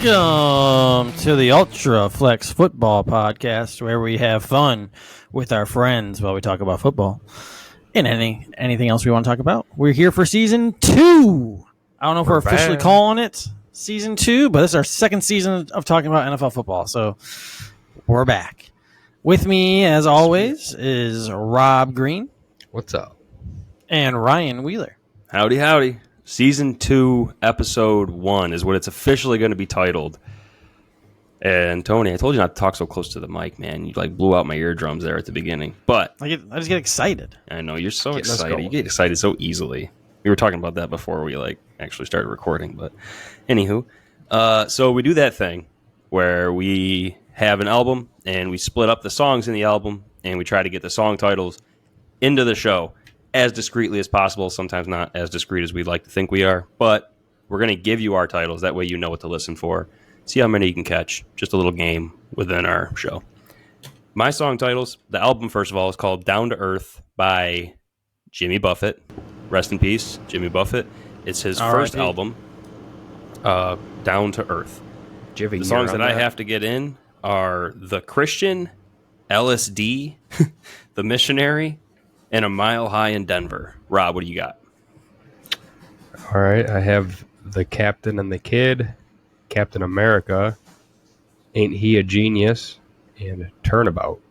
Welcome to the Ultraflex Football podcast, where we have fun with our friends while we talk about football and anything else we want to talk about. We're here for season 2. I don't know if we're officially calling it season 2, but this is our second season of talking about NFL football, so we're back. With me, as always, is Rob Green. What's up? And Ryan Wheeler. Howdy, howdy. Season 2, Episode 1 is what it's officially going to be titled. And Tony, I told you not to talk so close to the mic, man. You blew out my eardrums there at the beginning. But I just get excited. I know, you're so excited. You get excited so easily. We were talking about that before we actually started recording. But anywho, so we do that thing where we have an album and we split up the songs in the album and we try to get the song titles into the show as discreetly as possible, sometimes not as discreet as we'd like to think we are, but we're going to give you our titles. That way you know what to listen for. See how many you can catch. Just a little game within our show. My song titles, the album, first of all, is called Down to Earth by Jimmy Buffett. Rest in peace, Jimmy Buffett. It's his first album, Down to Earth. The songs that I have to get in are The Christian, LSD, The Missionary, and A Mile High in Denver. Rob, what do you got? All right, I have The Captain and the Kid, Captain America, Ain't He a Genius, and Turnabout.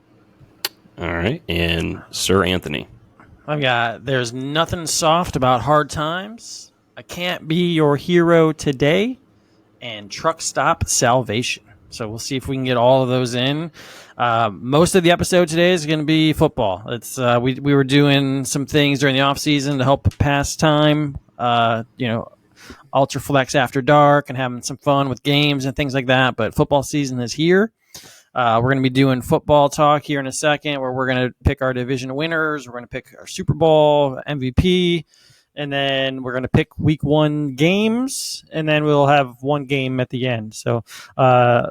All right, and Sir Anthony. I've got There's Nothing Soft About Hard Times, I Can't Be Your Hero Today, and Truck Stop Salvation. So we'll see if we can get all of those in. Most of the episode today is going to be football. It's we were doing some things during the off season to help pass time. Ultraflex After Dark and having some fun with games and things like that. But football season is here. We're going to be doing football talk here in a second, where we're going to pick our division winners. We're going to pick our Super Bowl MVP. And then we're going to pick week 1 games, and then we'll have one game at the end. So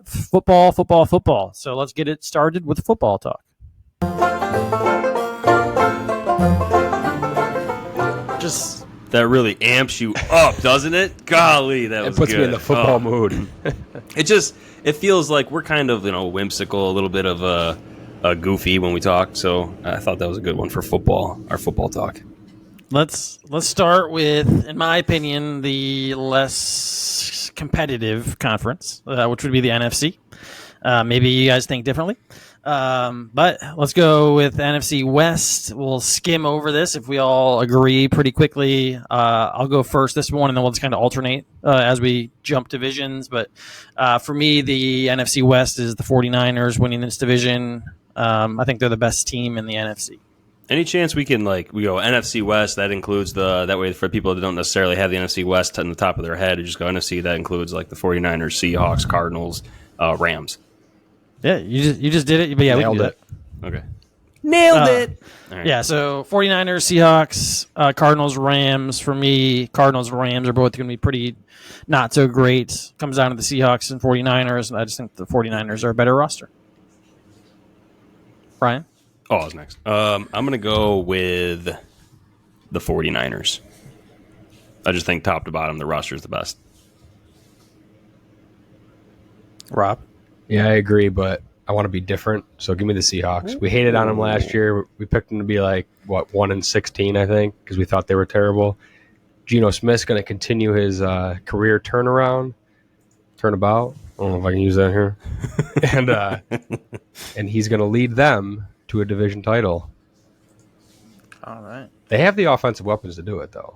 football. So let's get it started with football talk. That really amps you up, doesn't it? Golly, that was good. It puts me in the football mood. It feels like we're kind of, whimsical, a little bit of a goofy when we talk. So I thought that was a good one for football, our football talk. Let's start with, in my opinion, the less competitive conference, which would be the NFC. Maybe you guys think differently. But let's go with NFC West. We'll skim over this if we all agree pretty quickly. I'll go first this one, and then we'll just kind of alternate as we jump divisions. But for me, the NFC West is the 49ers winning this division. I think they're the best team in the NFC. Any chance we can we go NFC West? That includes that way for people that don't necessarily have the NFC West on the top of their head, just go NFC. That includes the 49ers, Seahawks, Cardinals, Rams. Yeah, you just did it. But yeah, Nailed it. Okay, nailed it. Right. Yeah, so 49ers, Seahawks, Cardinals, Rams. For me, Cardinals, Rams are both going to be pretty not so great. Comes down to the Seahawks and 49ers, and I just think the 49ers are a better roster. Brian? Oh, I was next. I'm going to go with the 49ers. I just think top to bottom, the roster is the best. Rob? Yeah, I agree, but I want to be different, so give me the Seahawks. We hated on them last year. We picked them to be 1-16, I think, because we thought they were terrible. Geno Smith's going to continue his career turnabout. I don't know if I can use that here. And he's going to lead them to a division title. All right. They have the offensive weapons to do it, though.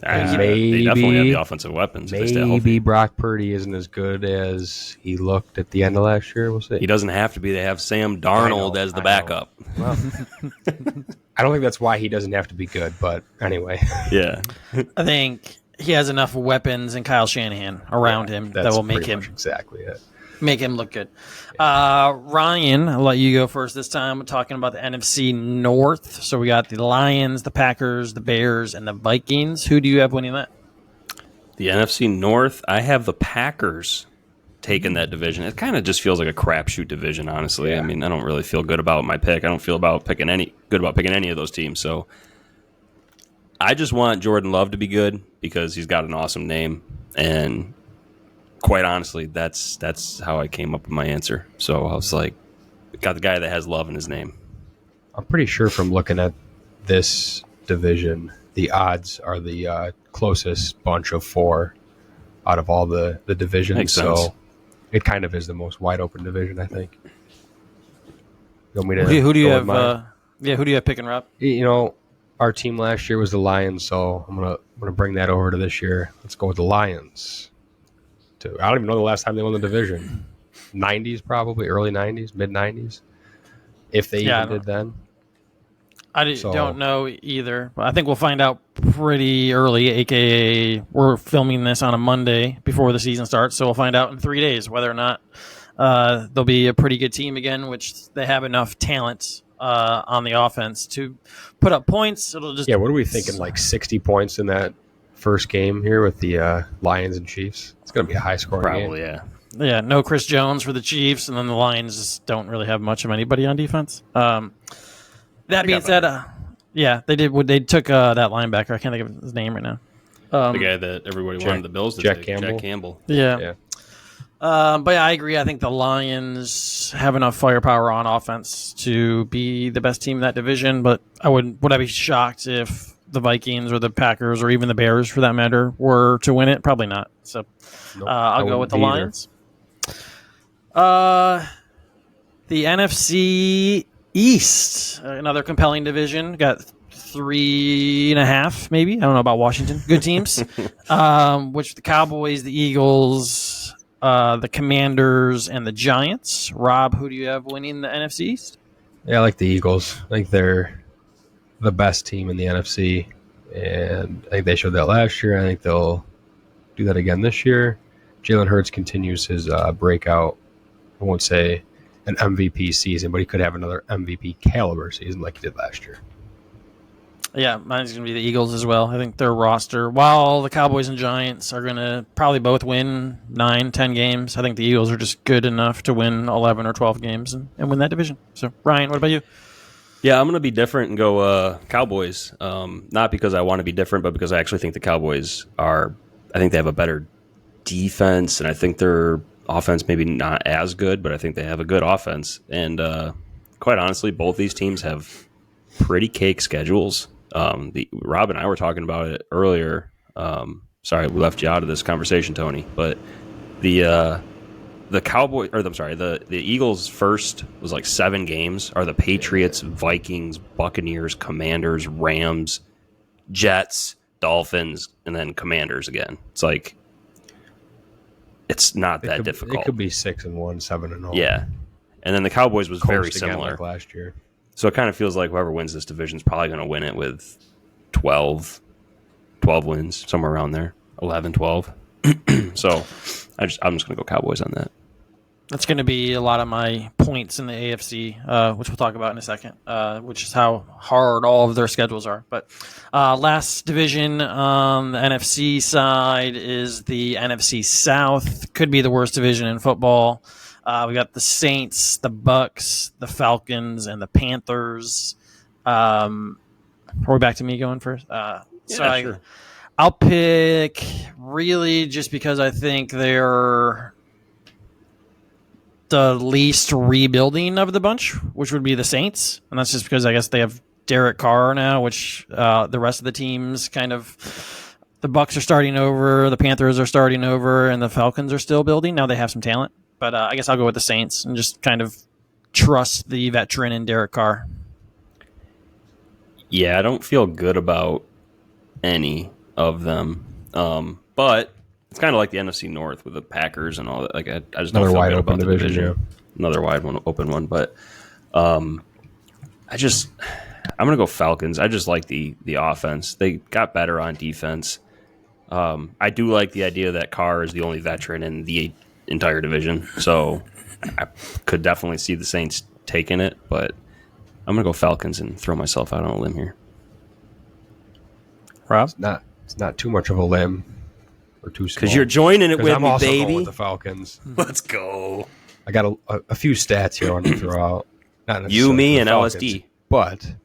They definitely have the offensive weapons. Maybe Brock Purdy isn't as good as he looked at the end of last year. We'll see. He doesn't have to be. They have Sam Darnold as the backup. Well, I don't think that's why he doesn't have to be good, but anyway. Yeah. I think he has enough weapons and Kyle Shanahan around him that will make him exactly it. Make him look good. Ryan, I'll let you go first this time. We're talking about the NFC North. So we got the Lions, the Packers, the Bears, and the Vikings. Who do you have winning that? The NFC North, I have the Packers taking that division. It kind of just feels like a crapshoot division, honestly. Yeah. I mean, I don't really feel good about my pick. I don't feel picking any of those teams. So I just want Jordan Love to be good because he's got an awesome name, and quite honestly, that's how I came up with my answer. So I was like, got the guy that has love in his name. I'm pretty sure from looking at this division, the odds are the closest bunch of 4 out of all the divisions. Makes sense. So it kind of is the most wide open division, I think. You want me to Who do you go have? with mine? Who do you have picking Rob? You know, our team last year was the Lions, so I'm gonna bring that over to this year. Let's go with the Lions. I don't even know the last time they won the division. 90s probably, early 90s, mid 90s, if they even did then. I don't know either, but I think we'll find out pretty early, a.k.a. we're filming this on a Monday before the season starts, so we'll find out in 3 days whether or not they'll be a pretty good team again, which they have enough talent on the offense to put up points. It'll just what are we thinking, like 60 points in that first game here with the Lions and Chiefs? It's going to be a high-scoring game. Probably, yeah. Yeah, no Chris Jones for the Chiefs, and then the Lions just don't really have much of anybody on defense. That being said, they did. They took that linebacker. I can't think of his name right now. The guy that everybody wanted the Bills to take, Jack Campbell. Yeah. But yeah, I agree. I think the Lions have enough firepower on offense to be the best team in that division. But would I be shocked if the Vikings or the Packers or even the Bears, for that matter, were to win it? Probably not. So I'll go with the Lions. The NFC East, another compelling division. Got 3.5, maybe. I don't know about Washington. Good teams. Which the Cowboys, the Eagles, the Commanders, and the Giants. Rob, who do you have winning the NFC East? Yeah, I like the Eagles. I think they're the best team in the NFC, and I think they showed that last year. I think they'll do that again this year. Jalen Hurts continues his breakout. I won't say an MVP season, but he could have another MVP caliber season like he did last year. Yeah, mine's going to be the Eagles as well. I think their roster, while the Cowboys and Giants are going to probably both win 9, 10 games, I think the Eagles are just good enough to win 11 or 12 games and win that division. So, Ryan, what about you? Yeah, I'm going to be different and go Cowboys. Not because I want to be different, but because I actually think the Cowboys I think they have a better defense, and I think their offense maybe not as good, but I think they have a good offense. And quite honestly, both these teams have pretty cake schedules. Rob and I were talking about it earlier. Sorry, we left you out of this conversation, Tony. But the Eagles' first was like 7 games are the Patriots, Vikings, Buccaneers, Commanders, Rams, Jets, Dolphins, and then Commanders again. It's like it's not that difficult. It could be 6-1, 7-0. Yeah, and then the Cowboys was very similar like last year. So it kind of feels like whoever wins this division is probably going to win it with 12 wins, somewhere around there, 11, 12. So I'm just going to go Cowboys on that. That's going to be a lot of my points in the AFC, which we'll talk about in a second, which is how hard all of their schedules are. But last division on the NFC side is the NFC South. Could be the worst division in football. We got the Saints, the Bucks, the Falcons, and the Panthers. Are we back to me going first? Sure. I'll pick really just because I think they're the least rebuilding of the bunch, which would be the Saints. And that's just because I guess they have Derek Carr now, which the rest of the teams kind of – the Bucks are starting over, the Panthers are starting over, and the Falcons are still building. Now they have some talent. But I guess I'll go with the Saints and just kind of trust the veteran in Derek Carr. Yeah, I don't feel good about any of them. But it's kind of like the NFC North with the Packers and all that. Like I just don't feel good about the division. Yeah. Another open one. But I'm going to go Falcons. I just like the offense. They got better on defense. I do like the idea that Carr is the only veteran in the entire division, so I could definitely see the Saints taking it, but I'm gonna go Falcons and throw myself out on a limb here. Rob, it's not too much of a limb or too small because you're joining it with I'm me, also baby. Going with the Falcons. Let's go. I got a few stats here I want to throw out. Not you, me, and Falcons, LSD, but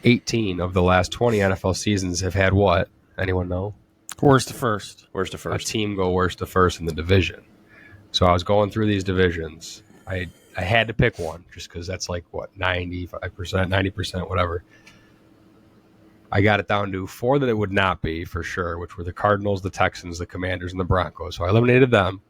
18 of the last 20 NFL seasons have had what? Anyone know? Worst to first. Worst to a first. team go worst to first in the division. So I was going through these divisions. I had to pick one just because that's like, 95%, 90%, whatever. I got it down to 4 that it would not be for sure, which were the Cardinals, the Texans, the Commanders, and the Broncos. So I eliminated them.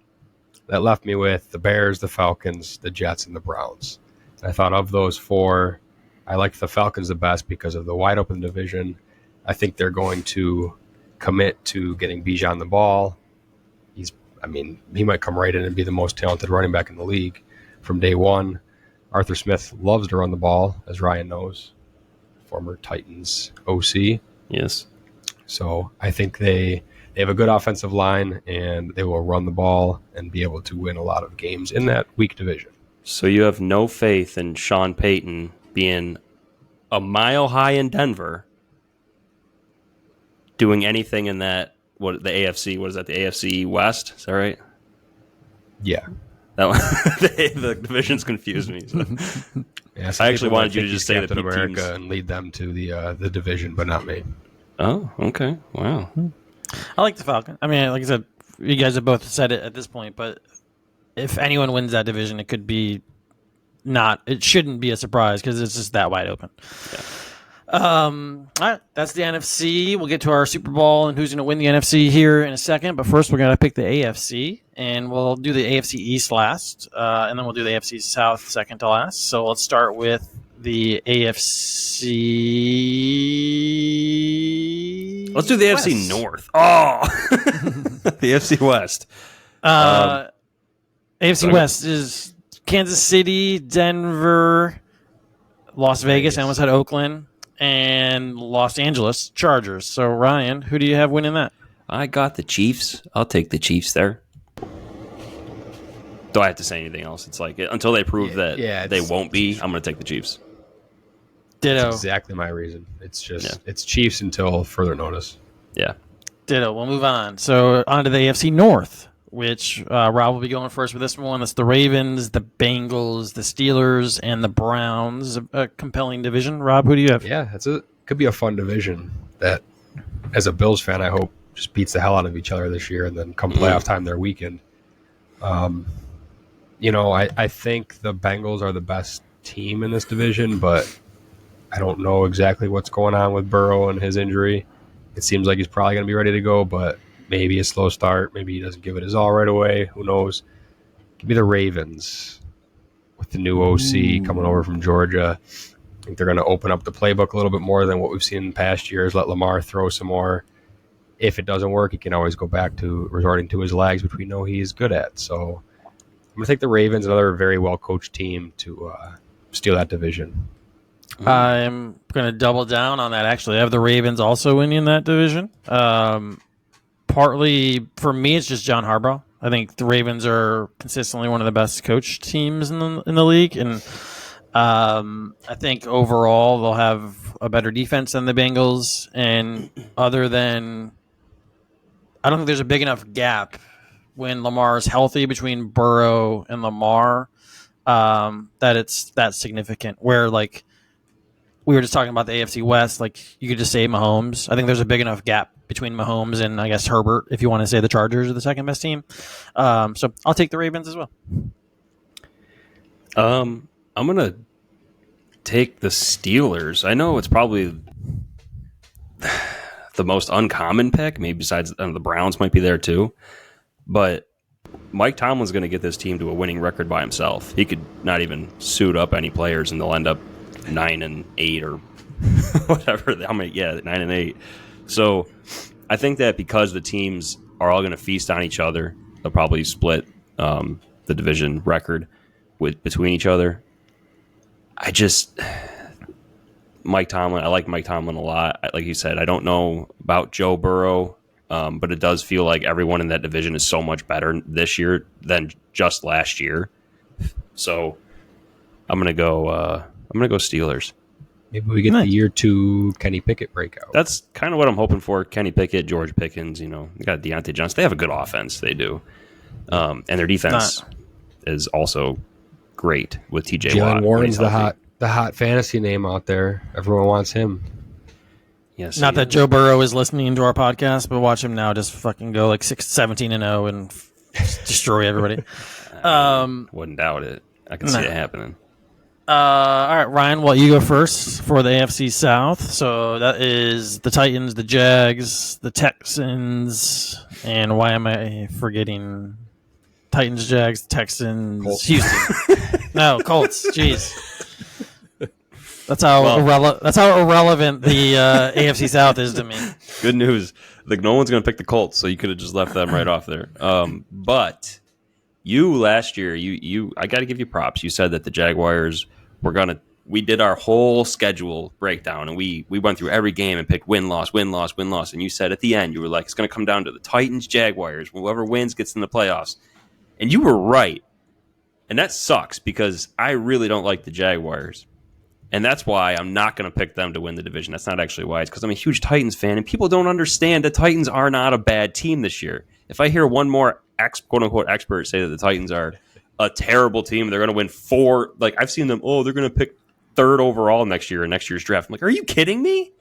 That left me with the Bears, the Falcons, the Jets, and the Browns. And I thought of those 4, I liked the Falcons the best because of the wide open division. I think they're going to commit to getting Bijan the ball. He might come right in and be the most talented running back in the league from day one. Arthur Smith loves to run the ball, as Ryan knows, former Titans OC. Yes. So I think they have a good offensive line, and they will run the ball and be able to win a lot of games in that weak division. So you have no faith in Sean Payton being a mile high in Denver, doing anything in that, the AFC, what is that, the AFC West? Is that right? Yeah. That one, the divisions confused me. So. Yeah, I actually wanted you to just say Captain the America teams and lead them to the division, but not me. Oh, okay. Wow. I like the Falcons. I mean, like I said, you guys have both said it at this point, but if anyone wins that division, it could be it shouldn't be a surprise because it's just that wide open. Yeah. All right, that's the NFC. We'll get to our Super Bowl and who's going to win the NFC here in a second. But first, we're going to pick the AFC, and we'll do the AFC East last, and then we'll do the AFC South second to last. So let's start with the AFC. Let's do the West. AFC North. Oh, the AFC West. AFC West is Kansas City, Denver, Las Vegas. I almost had Oakland. And Los Angeles Chargers. So, Ryan, who do you have winning that? I got the Chiefs. I'll take the Chiefs there. Do I have to say anything else? It's like, until they prove that they won't be, I'm going to take the Chiefs. Ditto. That's exactly my reason. It's just, it's Chiefs until further notice. Yeah. Ditto. We'll move on. So, on to the AFC North, which Rob will be going first with this one. That's the Ravens, the Bengals, the Steelers, and the Browns. A compelling division. Rob, who do you have? Yeah, could be a fun division that, as a Bills fan, I hope just beats the hell out of each other this year, and then come playoff time, they're weakened. I think the Bengals are the best team in this division, but I don't know exactly what's going on with Burrow and his injury. It seems like he's probably going to be ready to go, but maybe a slow start. Maybe he doesn't give it his all right away. Who knows? Give me the Ravens with the new OC coming over from Georgia. I think they're going to open up the playbook a little bit more than what we've seen in past years. Let Lamar throw some more. If it doesn't work, he can always go back to resorting to his legs, which we know he is good at. So I'm going to take the Ravens, another very well-coached team, to steal that division. I'm going to double down on that, actually. I have the Ravens also winning that division. Partly, for me, it's just John Harbaugh. I think the Ravens are consistently one of the best coached teams in the league, and I think overall they'll have a better defense than the Bengals. And other than, I don't think there's a big enough gap when Lamar is healthy between Burrow and Lamar that's significant. Where, like, we were just talking about the AFC West, like, you could just say Mahomes. I think there's a big enough gap between Mahomes and, I guess, Herbert, if you want to say the Chargers are the second best team. So I'll take the Ravens as well. I'm going to take the Steelers. I know it's probably the most uncommon pick, maybe besides the Browns might be there too. But Mike Tomlin's going to get this team to a winning record by himself. He could not even suit up any players, and they'll end up 9-8 or whatever. 9-8. So I think that because the teams are all going to feast on each other, they'll probably split the division record between each other. I like Mike Tomlin a lot. Like you said, I don't know about Joe Burrow, but it does feel like everyone in that division is so much better this year than just last year. So I'm gonna go Steelers. Maybe we get the year 2 Kenny Pickett breakout. That's kind of what I'm hoping for. Kenny Pickett, George Pickens. You got Deontay Johnson. They have a good offense. They do, and their defense is also great with TJ Watt. Jalen Warren's the hot fantasy name out there. Everyone wants him. Yes. Not that Joe Burrow is listening to our podcast, but watch him now just fucking go like 17-0 and destroy everybody. Wouldn't doubt it. I can see it happening. All right, Ryan. Well, you go first for the AFC South. So that is the Titans, the Jags, the Texans, and why am I forgetting? Titans, Jags, Texans, Colts. Houston. No, Colts. Jeez. That's how irrelevant the AFC South is to me. Good news. Like, no one's going to pick the Colts, so you could have just left them right off there. But you last year, I got to give you props. You said that the Jaguars were going to. We did our whole schedule breakdown, and we went through every game and picked win, loss, win, loss, win, loss. And you said at the end, you were like, it's going to come down to the Titans, Jaguars. Whoever wins gets in the playoffs. And you were right. And that sucks because I really don't like the Jaguars. And that's why I'm not going to pick them to win the division. That's not actually why. It's because I'm a huge Titans fan, and people don't understand the Titans are not a bad team this year. If I hear one more quote-unquote expert say that the Titans are a terrible team, they're going to win 4. Like, I've seen them, they're going to pick 3rd overall next year in next year's draft. I'm like, are you kidding me?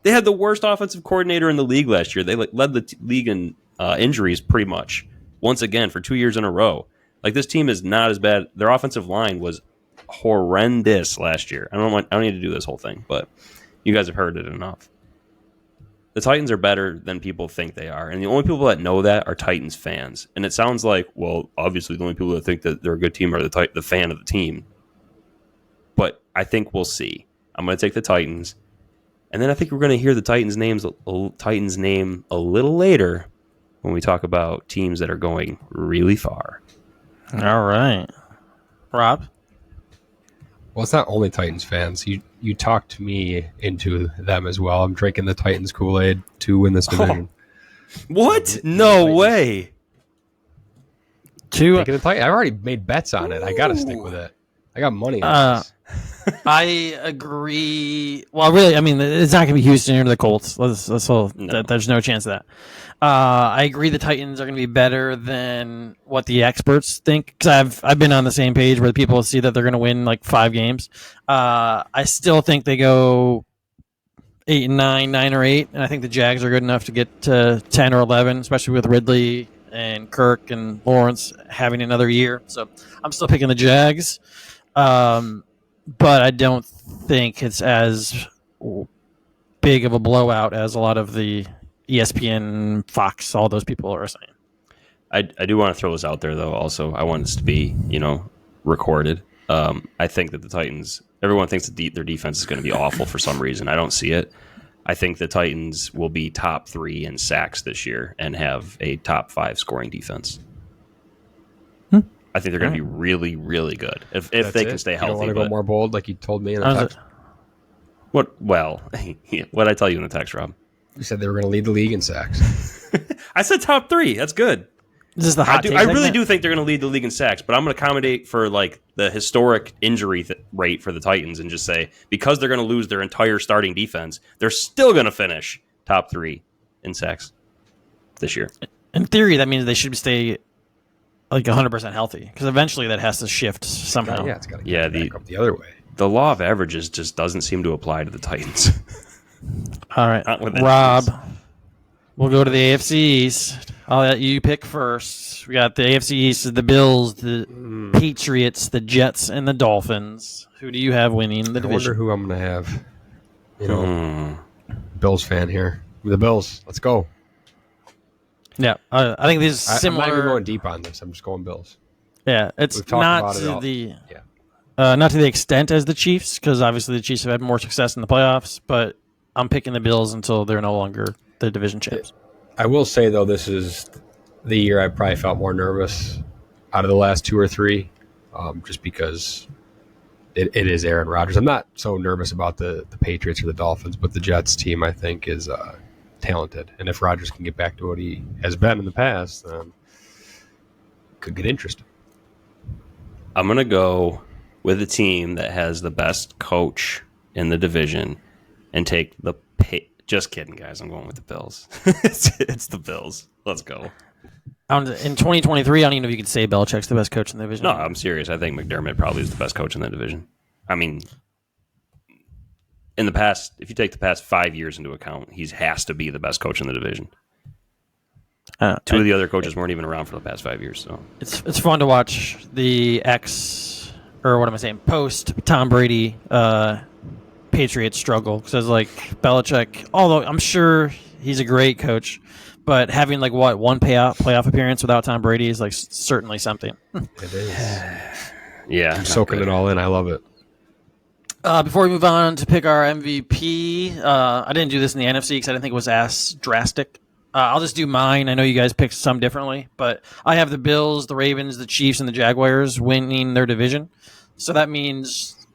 They had the worst offensive coordinator in the league last year. They led the league in injuries pretty much once again for 2 years in a row. Like, this team is not as bad. Their offensive line was horrendous last year. I don't need to do this whole thing, but you guys have heard it enough. The Titans are better than people think they are, and the only people that know that are Titans fans. And it sounds like, well, obviously the only people that think that they're a good team are the fan of the team. But I think we'll see. I'm going to take the Titans, and then I think we're going to hear the Titans name a little later when we talk about teams that are going really far. All right, Rob. Well, it's not only Titans fans. You talked me into them as well. I'm drinking the Titans Kool-Aid to win this division. What? No way. Taking the Titans. I've already made bets on it. I got to stick with it. I got money on this. I agree. Well, really, I mean, it's not going to be Houston or the Colts. There's no chance of that. I agree the Titans are going to be better than what the experts think, because I've been on the same page where people see that they're going to win like 5 games. I still think they go 8 and 9 or 8, and I think the Jags are good enough to get to 10 or 11, especially with Ridley and Kirk and Lawrence having another year. So I'm still picking the Jags. But I don't think it's as big of a blowout as a lot of the ESPN, Fox, all those people are saying. I do want to throw this out there, though. Also, I want this to be, recorded. I think that the Titans, everyone thinks that their defense is going to be awful for some reason. I don't see it. I think the Titans will be top 3 in sacks this year and have a top 5 scoring defense. I think they're going to be really, really good if they can stay healthy. You don't want to go more bold like you told me in the text? What? Well, what did I tell you in the text, Rob? You said they were going to lead the league in sacks. I said top 3. That's good. This is the hot take I really do think they're going to lead the league in sacks, but I'm going to accommodate for like the historic injury rate for the Titans and just say because they're going to lose their entire starting defense, they're still going to finish top 3 in sacks this year. In theory, that means they should stay like 100% healthy, because eventually that has to shift somehow. It's got to get back up the other way. The law of averages just doesn't seem to apply to the Titans. All right, Rob, we'll go to the AFC East. I'll let you pick first. We got the AFC East, the Bills, the Patriots, the Jets, and the Dolphins. Who do you have winning the division? I wonder who I'm going to have. Bills fan here. The Bills. Let's go. Yeah, I think these similar. I'm not even going deep on this. I'm just going Bills. Yeah, it's not to the extent as the Chiefs, because obviously the Chiefs have had more success in the playoffs. But I'm picking the Bills until they're no longer the division champs. I will say though, this is the year I probably felt more nervous out of the last 2 or 3, just because it is Aaron Rodgers. I'm not so nervous about the Patriots or the Dolphins, but the Jets team I think is talented, and if Rodgers can get back to what he has been in the past, could get interesting. I'm going to go with a team that has the best coach in the division and take the just kidding, guys. I'm going with the Bills. It's the Bills. Let's go. In 2023, I don't even know if you could say Belichick's the best coach in the division. No, I'm serious. I think McDermott probably is the best coach in the division. I mean, in the past, if you take the past 5 years into account, he has to be the best coach in the division. Two of the other coaches weren't even around for the past 5 years. So it's fun to watch the post Tom Brady Patriots struggle, because like Belichick, although I'm sure he's a great coach, but having like one playoff appearance without Tom Brady is like certainly something. It is. Yeah, I'm soaking it all in. I love it. Before we move on to pick our MVP, I didn't do this in the NFC because I didn't think it was as drastic. I'll just do mine. I know you guys picked some differently, but I have the Bills, the Ravens, the Chiefs, and the Jaguars winning their division. So that means,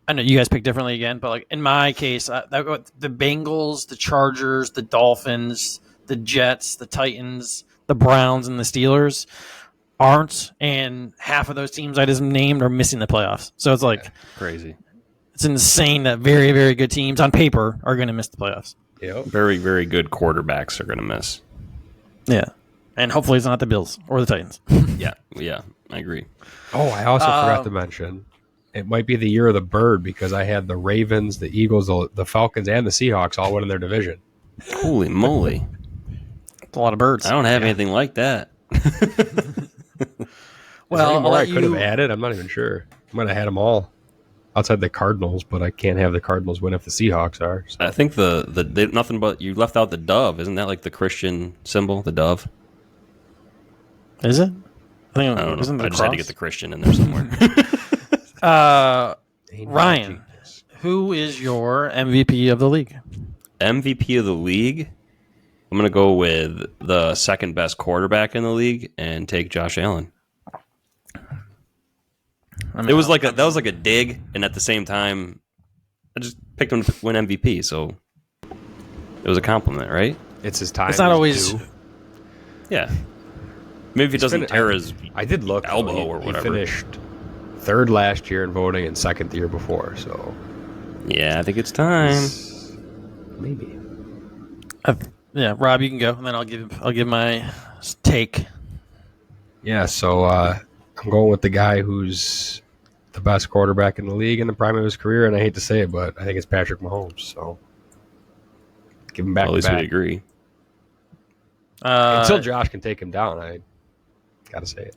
I know you guys picked differently again, but like in my case, the Bengals, the Chargers, the Dolphins, the Jets, the Titans, the Browns, and the Steelers aren't, and half of those teams I just named are missing the playoffs. So it's like crazy. It's insane that very, very good teams on paper are going to miss the playoffs. Yep. Very, very good quarterbacks are going to miss. Yeah. And hopefully it's not the Bills or the Titans. Yeah, I agree. Oh, I also forgot to mention, it might be the year of the bird, because I had the Ravens, the Eagles, the Falcons, and the Seahawks all winning their division. Holy moly. It's a lot of birds. I don't have anything like that. Well, more I could have added? I'm not even sure. I might have had them all outside the Cardinals, but I can't have the Cardinals win if the Seahawks are. So. I think the nothing but you left out the dove. Isn't that like the Christian symbol, the dove? Is it? I don't know. I just had to get the Christian in there somewhere. Ryan, who is your MVP of the league? MVP of the league? I'm going to go with the second best quarterback in the league and take Josh Allen. That was like a dig, and at the same time, I just picked him to win MVP, so it was a compliment, right? It's his time. It's not always. Yeah. Maybe if he doesn't tear his I did look elbow or whatever. He finished third last year in voting and second the year before, so. Yeah, I think it's time. Maybe. Yeah, Rob, you can go, and then I'll give my take. Yeah, so I'm going with the guy who's the best quarterback in the league in the prime of his career, and I hate to say it, but I think it's Patrick Mahomes. So give him back. Well, at least we agree. Until Josh can take him down, I gotta say it.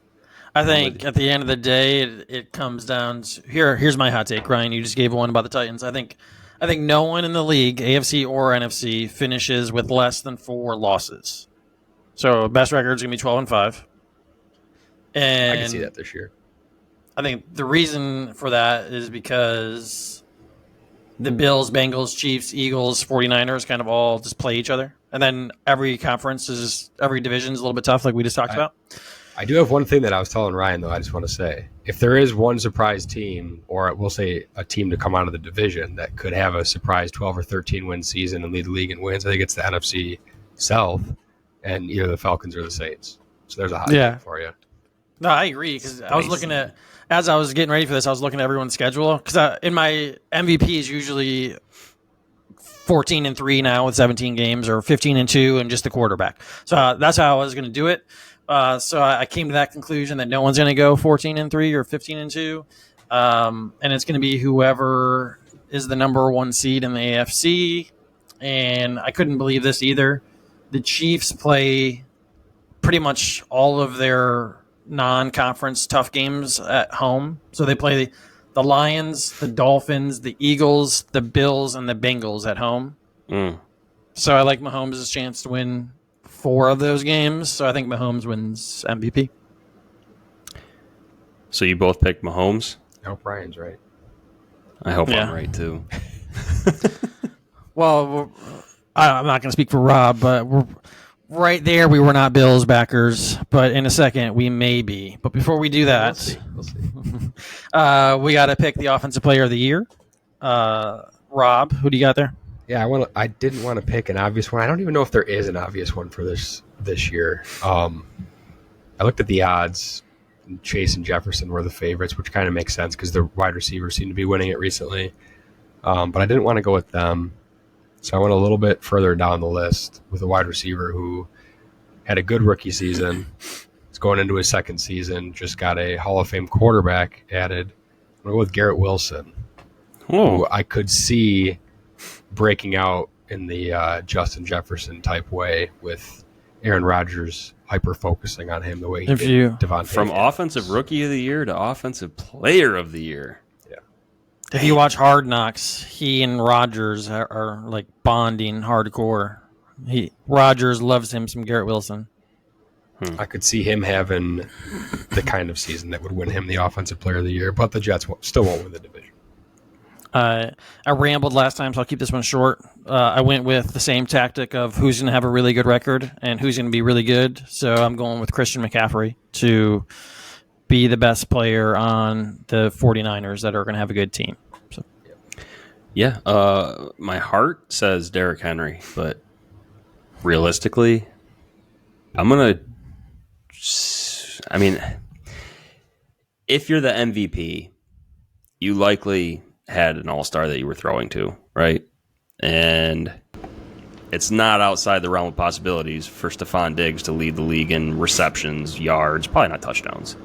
I think at the end of the day, it comes down to here's my hot take, Ryan. You just gave one about the Titans. I think no one in the league, AFC or NFC, finishes with less than 4 losses. So best record is gonna be 12-5. And I can see that this year. I think the reason for that is because the Bills, Bengals, Chiefs, Eagles, 49ers kind of all just play each other. And then every division is a little bit tough, like we just talked about. I do have one thing that I was telling Ryan, though, I just want to say. If there is one surprise team, or we'll say a team to come out of the division that could have a surprise 12 or 13 win season and lead the league in wins, I think it's the NFC South, and either the Falcons or the Saints. So there's a hot take for you. No, I agree, because I was looking at, as I was getting ready for this, I was looking at everyone's schedule, because in my MVP is usually 14-3 now with 17 games, or 15-2 and just the quarterback. So that's how I was going to do it. So I came to that conclusion that no one's going to go 14-3 or 15-2, and it's going to be whoever is the number 1 seed in the AFC. And I couldn't believe this either. The Chiefs play pretty much all of their non-conference tough games at home. So they play the Lions, the Dolphins, the Eagles, the Bills, and the Bengals at home. So I like Mahomes' chance to win 4 of those games. So I think Mahomes wins MVP. So you both picked Mahomes? I hope Ryan's right. I hope I'm right, too. Well, I'm not going to speak for Rob, but we're right there. We were not Bills backers, but in a second we may be. But before we do that, we'll see. We got to pick the offensive player of the year. Rob, who do you got there? Yeah, I didn't want to pick an obvious one. I don't even know if there is an obvious one for this year. I looked at the odds. Chase and Jefferson were the favorites, which kind of makes sense because the wide receivers seem to be winning it recently. But I didn't want to go with them. So I went a little bit further down the list with a wide receiver who had a good rookie season. He's going into his second season, just got a Hall of Fame quarterback added. I'm going to go with Garrett Wilson. who I could see breaking out in the Justin Jefferson type way with Aaron Rodgers hyper-focusing on him the way he did Devontae. From offensive rookie of the year to offensive player of the year. Yeah. If you watch Hard Knocks, he and Rodgers are like bonding hardcore. Rodgers loves him some Garrett Wilson. I could see him having the kind of season that would win him the offensive player of the year, but the Jets still won't win the division. I rambled last time, so I'll keep this one short. I went with the same tactic of who's going to have a really good record and who's going to be really good. So I'm going with Christian McCaffrey to be the best player on the 49ers that are going to have a good team. So. Yeah, my heart says Derrick Henry, but realistically, I'm going to... I mean, if you're the MVP, you likely had an all-star that you were throwing to, right? And it's not outside the realm of possibilities for Stephon Diggs to lead the league in receptions, yards, probably not touchdowns.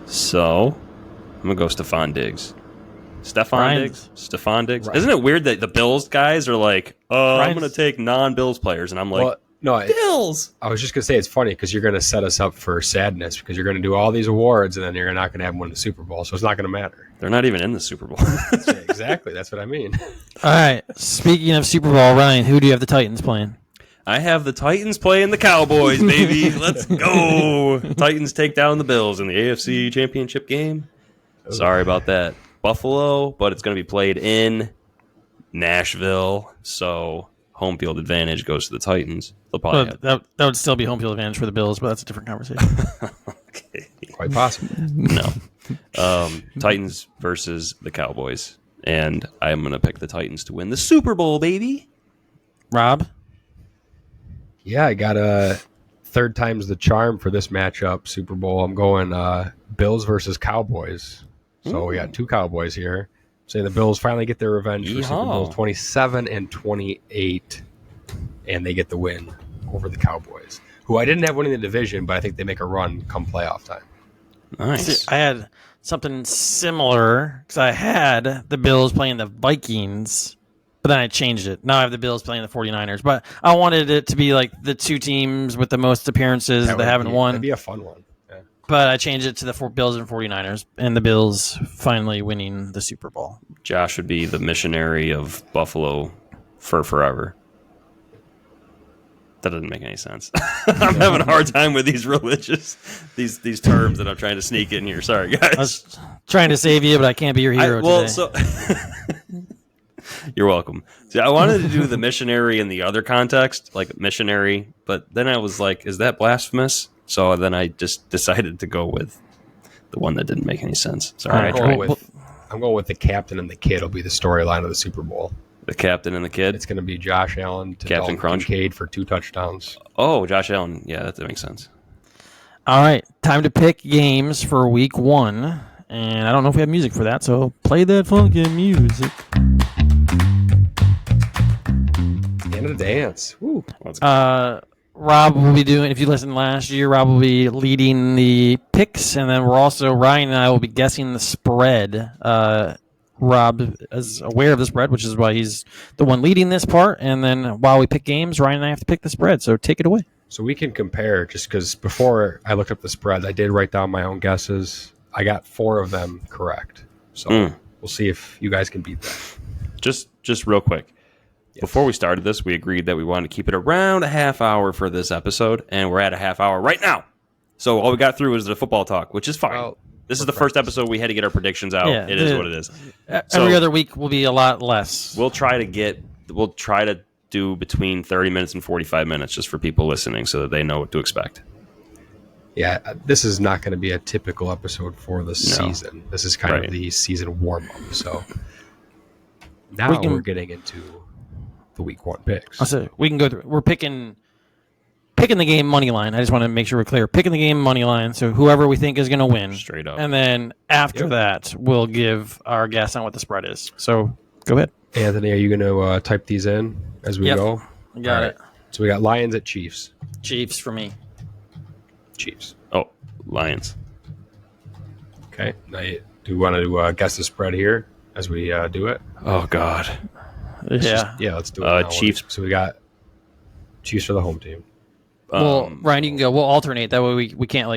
So I'm going to go Stephon Diggs. Stephon Diggs. Right. Isn't it weird that the Bills guys are like, I'm going to take non-Bills players, and I'm like, Bills. I was just going to say it's funny because you're going to set us up for sadness because you're going to do all these awards and then you're not going to have them win the Super Bowl, so it's not going to matter. They're not even in the Super Bowl. Exactly. That's what I mean. All right. Speaking of Super Bowl, Ryan, who do you have the Titans playing? I have the Titans playing the Cowboys, baby. Let's go. Titans take down the Bills in the AFC Championship game. Sorry about that. Buffalo, but it's going to be played in Nashville, so home field advantage goes to the Titans. That would still be home field advantage for the Bills, but that's a different conversation. Okay. Quite possible. No. Titans versus the Cowboys, and I'm going to pick the Titans to win the Super Bowl, baby. Rob? Yeah, I got a third time's the charm for this matchup, Super Bowl. I'm going Bills versus Cowboys. So we got two Cowboys here. Saying the Bills finally get their revenge for Super Bowl 27 and 28, and they get the win over the Cowboys, who I didn't have winning the division, but I think they make a run come playoff time. Nice. See, I had something similar because I had the Bills playing the Vikings, but then I changed it. Now I have the Bills playing the 49ers, but I wanted it to be like the two teams with the most appearances that haven't won. That'd be a fun one. But I changed it to the Bills and 49ers, and the Bills finally winning the Super Bowl. Josh would be the missionary of Buffalo for forever. That doesn't make any sense. I'm having a hard time with these these terms that I'm trying to sneak in here. Sorry, guys. I was trying to save you, but I can't be your hero today. You're welcome. See, I wanted to do the missionary in the other context, like missionary, but then I was like, is that blasphemous? So then I just decided to go with the one that didn't make any sense. Sorry, I'm going with the captain and the kid will be the storyline of the Super Bowl. The captain and the kid? It's going to be Josh Allen to Captain Crunch Kincaid for 2 touchdowns. Oh, Josh Allen. Yeah, that makes sense. All right, time to pick games for week 1. And I don't know if we have music for that, so play that funky music. End of the dance. Woo. Let's go. Rob will be doing, if you listened last year, Rob will be leading the picks, and then Ryan and I will be guessing the spread. Rob is aware of the spread, which is why he's the one leading this part, and then while we pick games, Ryan and I have to pick the spread, so take it away. So we can compare, just because before I looked up the spread, I did write down my own guesses. I got 4 of them correct, so we'll see if you guys can beat that. Just real quick. Yes. Before we started this, we agreed that we wanted to keep it around a half hour for this episode, and we're at a half hour right now. So all we got through was the football talk, which is fine. Well, this is the first episode we had to get our predictions out. Yeah, it is what it is. Every other week will be a lot less. We'll try to do between 30 minutes and 45 minutes just for people listening so that they know what to expect. Yeah, this is not going to be a typical episode for the season. This is kind of the season warm-up. So now we're getting into the week 1 picks. So we can go through. We're picking the game money line. I just want to make sure we're clear. Picking the game money line. So whoever we think is going to win. Straight up. And then after that, we'll give our guess on what the spread is. So go ahead. Anthony, are you going to type these in as we go? Got it. So we got Lions at Chiefs. Chiefs for me. Chiefs. Oh, Lions. Okay. Now, do you want to guess the spread here? as we do it? Oh God. Yeah. Let's do it. Now. Chiefs. So we got Chiefs for the home team. Well, Ryan, you can go. We'll alternate. That way we can't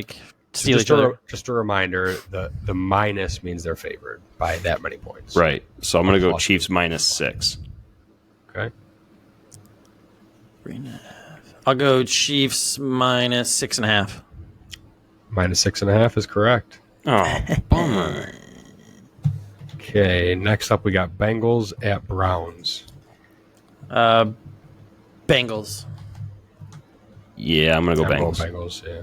steal each other. Just a reminder, the minus means they're favored by that many points. Right. So I'm going to go Chiefs -6. Okay. I'll go Chiefs -6.5. -6.5 is correct. Oh, bummer. Okay, next up we got Bengals at Browns. Bengals. Yeah, I'm going to go I'm Bengals. going Bengals, yeah.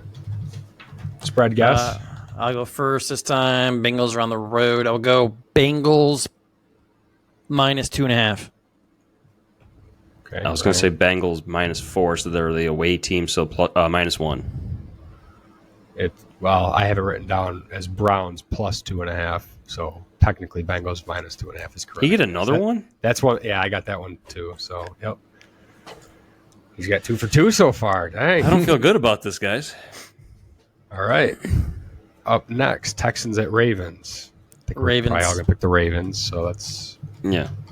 Spread guess? I'll go first this time. Bengals are on the road. I'll go Bengals -2.5. Okay, I was going to say Bengals -4, so they're the away team, so -1. Well, I have it written down as Browns +2.5, so technically Bengals -2.5 is correct. You get another one? That's one. Yeah, I got that one too. So, yep. He's got 2 for 2 so far. Dang. I don't feel good about this, guys. All right. Up next, Texans at Ravens. I think Ravens. We're probably all going to pick the Ravens, so that's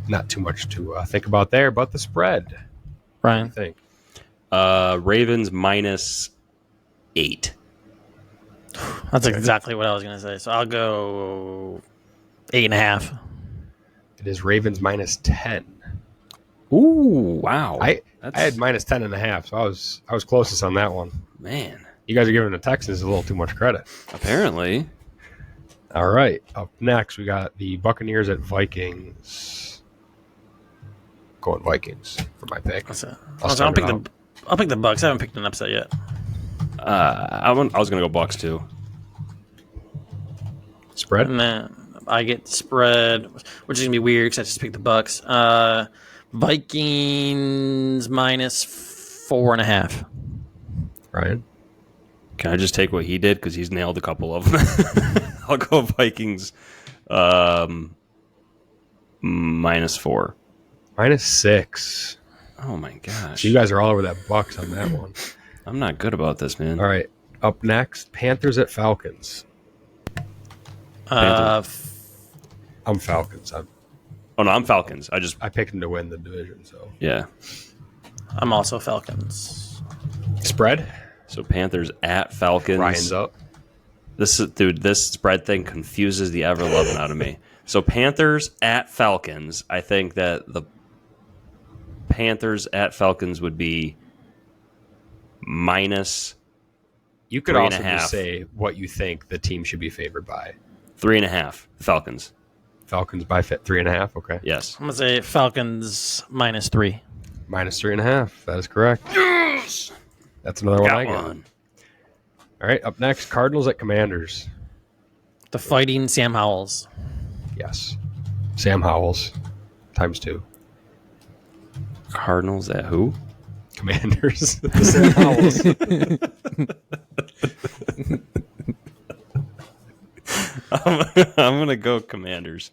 not too much to think about there. But the spread, Ryan. I think. Ravens -8. That's exactly what I was going to say. So I'll go 8.5. It is Ravens -10. Ooh, wow. I had -10.5, so I was closest on that one. Man, You guys are giving the Texans a little too much credit. apparently. All right. Up next, we got the Buccaneers at Vikings. Going Vikings for my pick. I'll pick the Bucks. I haven't picked an upset yet. I was going to go Bucks too. Spread? And then I get spread, which is going to be weird because I just picked the Bucks. Vikings -4.5. Ryan? Can I just take what he did? Because he's nailed a couple of them. I'll go Vikings -4. -6. Oh, my gosh. So you guys are all over that Bucks on that one. I'm not good about this, man. All right. Up next, Panthers at Falcons. I'm Falcons. Oh, no, I'm Falcons. I picked them to win the division. So Yeah. I'm also Falcons. spread. So Panthers at Falcons. Ryan's up. This spread thing confuses the ever loving out of me. So Panthers at Falcons. I think that the Panthers at Falcons would be -. You could 3.5. also just say what you think the team should be favored by. 3.5. Falcons. Falcons by 3.5. Okay. Yes. I'm going to say Falcons -3. -3.5. That is correct. Yes. That's another one Got I got. one. All right. Up next, Cardinals at Commanders. The Fighting Sam Howells. Yes. Sam Howells ×2. Cardinals at who? Commanders. The Sam Howells. I'm going to go Commanders.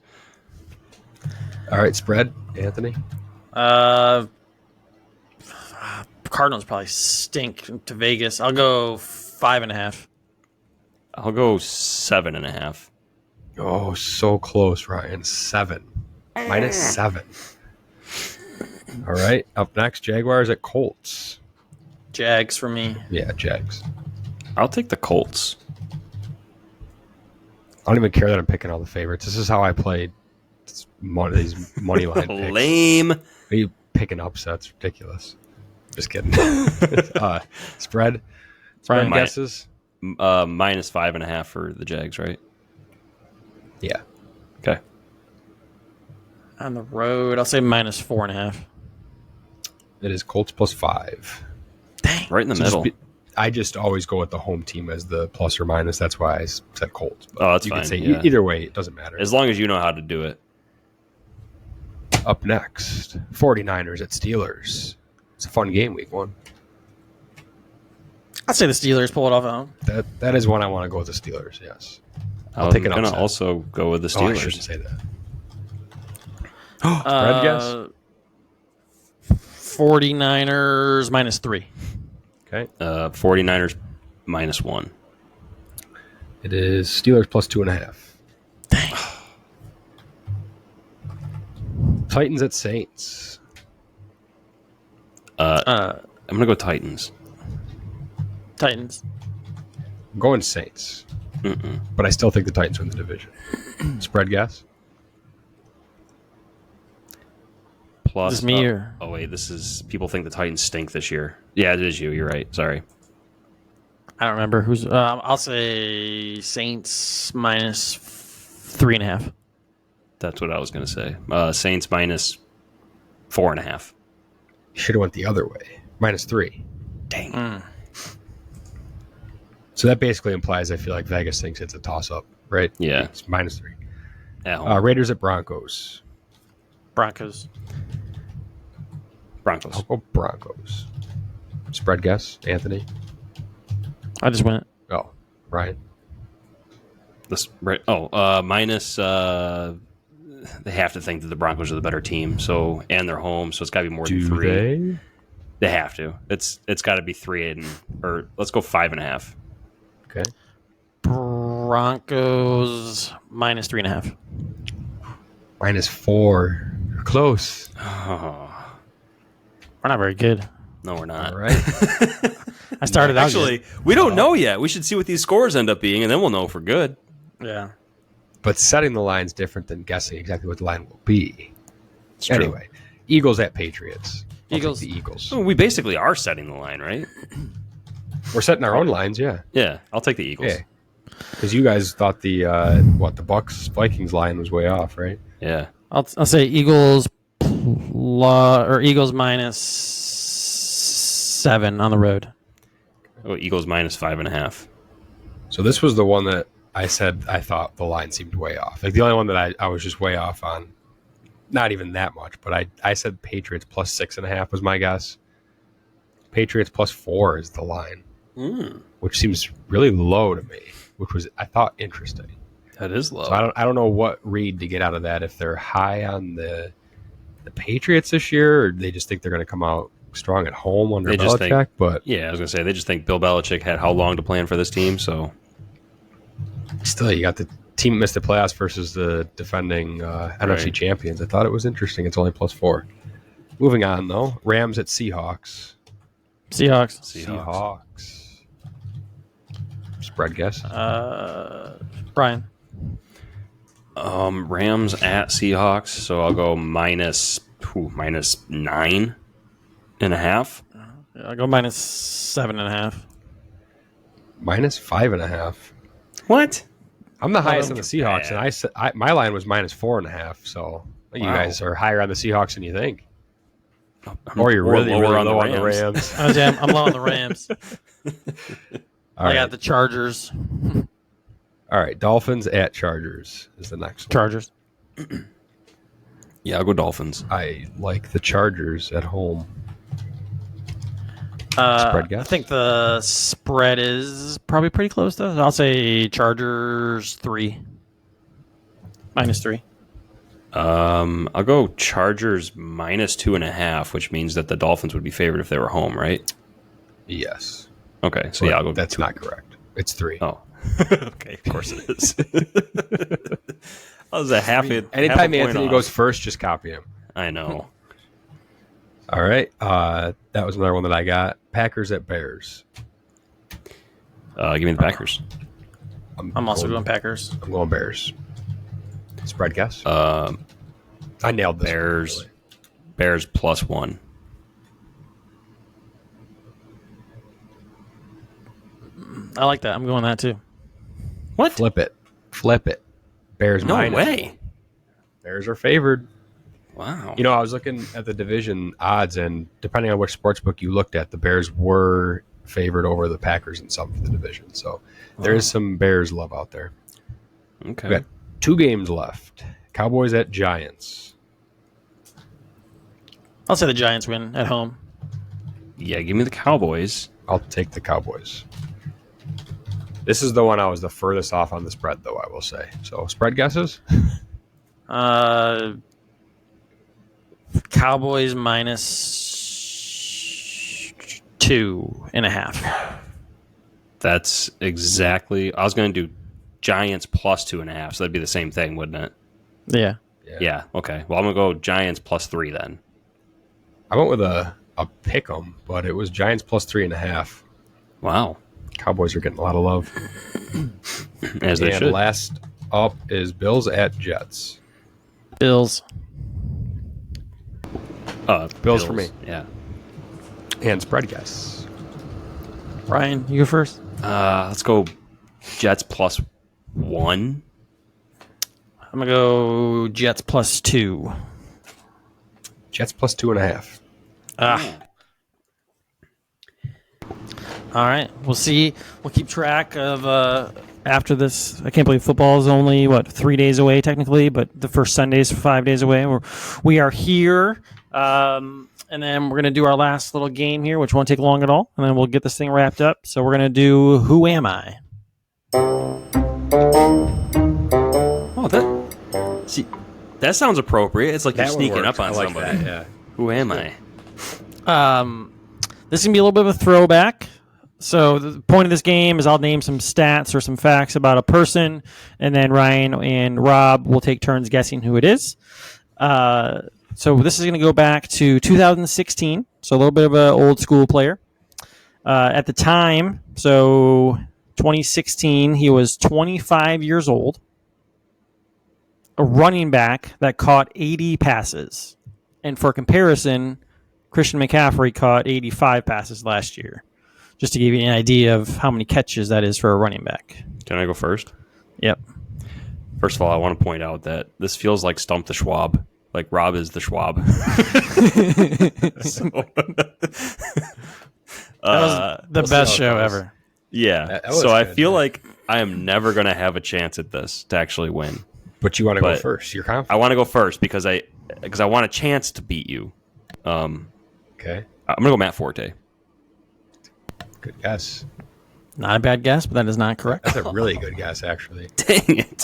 All right. Spread, Anthony. Cardinals probably stink to Vegas. I'll go 5.5. I'll go 7.5. Oh, so close, Ryan. 7. -7. All right. Up next, Jaguars at Colts. Jags for me. Yeah, Jags. I'll take the Colts. I don't even care that I'm picking all the favorites. This is how I played these money line picks. Lame. Are you picking upsets? Ridiculous. Just kidding. Spread? Spread Mine- guesses? -5.5 for the Jags, right? Yeah. Okay. On the road, I'll say -4.5. It is Colts +5. Dang. Right in the middle. I just always go with the home team as the plus or minus. That's why I said Colts. Oh, that's you fine. can say yeah. either way. It doesn't matter. As long as you know how to do it. Up next, 49ers at Steelers. It's a fun game, week 1. I'd say the Steelers pull it off at home. That is one I want to go with the Steelers, yes. I'm take an going to upset. also go with the Oh, I Steelers. shouldn't say that. Spread guess? 49ers -3. Okay. 49ers -1. It is Steelers +2.5. Dang. Titans at Saints. I'm going to go Titans. Titans. I'm going Saints. But I still think the Titans win the division. Spread guess? Plus, Is this me or? Oh, wait. This is... People think the Titans stink this year. Yeah, it is you. You're right. Sorry. I don't remember who's. I'll say Saints minus 3.5. That's what I was going to say. Saints minus 4.5. You should have went the other way. -3. Dang. So that basically implies I feel like Vegas thinks it's a toss-up, right? Yeah. It's -3. At home. Raiders at Broncos. Broncos. Broncos. I'll go Broncos. Spread guess, Anthony? I just went. Oh, Ryan? This right. Minus. They have to think that the Broncos are the better team. So and they're home, so it's got to be more than 3. They? They have to. It's got to be 3 or let's go 5.5. Okay. Broncos minus 3.5. -4. You're close. Oh, We're not very good. no, we're not. All right. I started out Actually, we don't know yet. We should see what these scores end up being, and then we'll know if we're good. good. Yeah. But setting the line's different than guessing exactly what the line will be. It's true. Anyway, Eagles at Patriots. I'll Eagles. take the Eagles. Well, we basically are setting the line, right? We're setting our own lines, yeah. Yeah, I'll take the Eagles. Yeah. Because you guys thought the Bucks Vikings line was way off, right? Yeah. I'll say Eagles Eagles minus 7 on the road. Oh, Eagles minus 5.5. So this was the one that I said I thought the line seemed way off. Like the only one that I was just way off on. Not even that much, but I said Patriots plus 6.5 was my guess. Patriots plus 4 is the line, which seems really low to me, which was, I thought, interesting. That is low. So I don't know what read to get out of that, if they're high on the Patriots this year, or they just think they're going to come out strong at home under They just Belichick. But yeah, I was going to say, they just think Bill Belichick had how long to plan for this team, so... still, you got the team that missed the playoffs versus the defending NFC champions. I thought it was interesting. It's only plus 4. Moving on, though. Rams at Seahawks. Seahawks. Spread guess? Brian. Rams at Seahawks, so I'll go minus 9.5. I'll go minus 7.5. -5.5. What? I'm the highest on the Seahawks, and my line was -4.5. So you guys are higher on the Seahawks than you think, or you're really low on the Rams. I'm low on the Rams. I got the Chargers. All right, Dolphins at Chargers is the next one. Chargers. Yeah, I'll go Dolphins. I like the Chargers at home. Spread guess? I think the spread is probably pretty close, though. I'll say Chargers 3. -3. I'll go Chargers minus 2.5, which means that the Dolphins would be favored if they were home, right? Yes. Okay, so But yeah, I'll go. That's not correct. It's 3. Oh, okay. Of course it is. That was a half it. Anytime Anthony goes first, just copy him. I know. All right. That was another one that I got. Packers at Bears. Give me the Packers. I'm also going Packers. I'm going Bears. Spread guess? I nailed this. Bears. One, really. Bears plus 1. I like that. I'm going that too. What? Flip it. Bears No minus. way. Bears are favored. Wow. You know, I was looking at the division odds, and depending on which sportsbook you looked at, the Bears were favored over the Packers in some for the division. So there is some Bears love out there. Okay. We got 2 games left. Cowboys at Giants. I'll say the Giants win at home. Yeah, give me the Cowboys. I'll take the Cowboys. This is the one I was the furthest off on the spread, though, I will say. So, spread guesses? Cowboys minus 2.5. That's exactly. I was going to do Giants plus 2.5, so that'd be the same thing, wouldn't it? Yeah. Yeah. Okay. Well, I'm gonna go Giants +3 then. I went with a pick 'em, but it was Giants +3.5. Wow. Cowboys are getting a lot of love. As they should. Last up is Bills at Jets. Bills. Bills for me. Yeah. And spread guess. Ryan, you go first. Let's go Jets +1. I'm gonna go Jets +2. Jets +2.5. All right, we'll see. We'll keep track of after this. I can't believe football is only 3 days away technically, but the first Sunday is 5 days away. We are here, and then we're gonna do our last little game here, which won't take long at all, and then we'll get this thing wrapped up. So we're gonna do Who Am I? Oh, that sounds appropriate. It's like you're That one sneaking works. up on I like somebody. that, yeah. Who am I? This is gonna be a little bit of a throwback. So the point of this game is I'll name some stats or some facts about a person, and then Ryan and Rob will take turns guessing who it is. So this is going to go back to 2016, so a little bit of an old school player. At the time, so 2016, he was 25 years old, a running back that caught 80 passes. And for comparison, Christian McCaffrey caught 85 passes last year. Just to give you an idea of how many catches that is for a running back. Can I go first? Yep. First of all, I want to point out that this feels like Stump the Schwab. Like Rob is the Schwab. So, that was the best show ever. Yeah. That was So I good, feel man. like I am never going to have a chance at this to actually win. But you want to go But first. You're confident. I want to go first because I want a chance to beat you. Okay. I'm going to go Matt Forte. Good guess. Not a bad guess, but that is not correct. That's a really good guess, actually. Dang it.